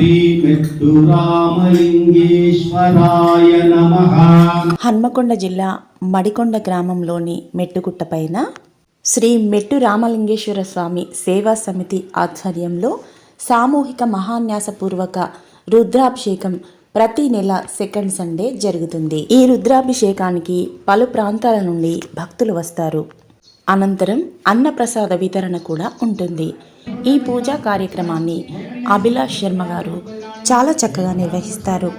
శ్రీ మెట్టు రామలింగేశ్వరాయ నమః. హన్మకొండ జిల్లా మడికొండ గ్రామంలోని మెట్టుగుట్టపైన శ్రీ మెట్టు రామలింగేశ్వర స్వామి సేవా సమితి ఆధ్వర్యంలో సామూహిక మహాన్యాసపూర్వక రుద్రాభిషేకం ప్రతి నెల సెకండ్ సండే జరుగుతుంది. ఈ రుద్రాభిషేకానికి పలు ప్రాంతాల నుండి భక్తులు వస్తారు. అనంతరం అన్నప్రసాద వితరణ కూడా ఉంటుంది. ఈ పూజా కార్యక్రమాన్ని అభిలాష్ శర్మ గారు చాలా చక్కగా నిర్వహిస్తారు.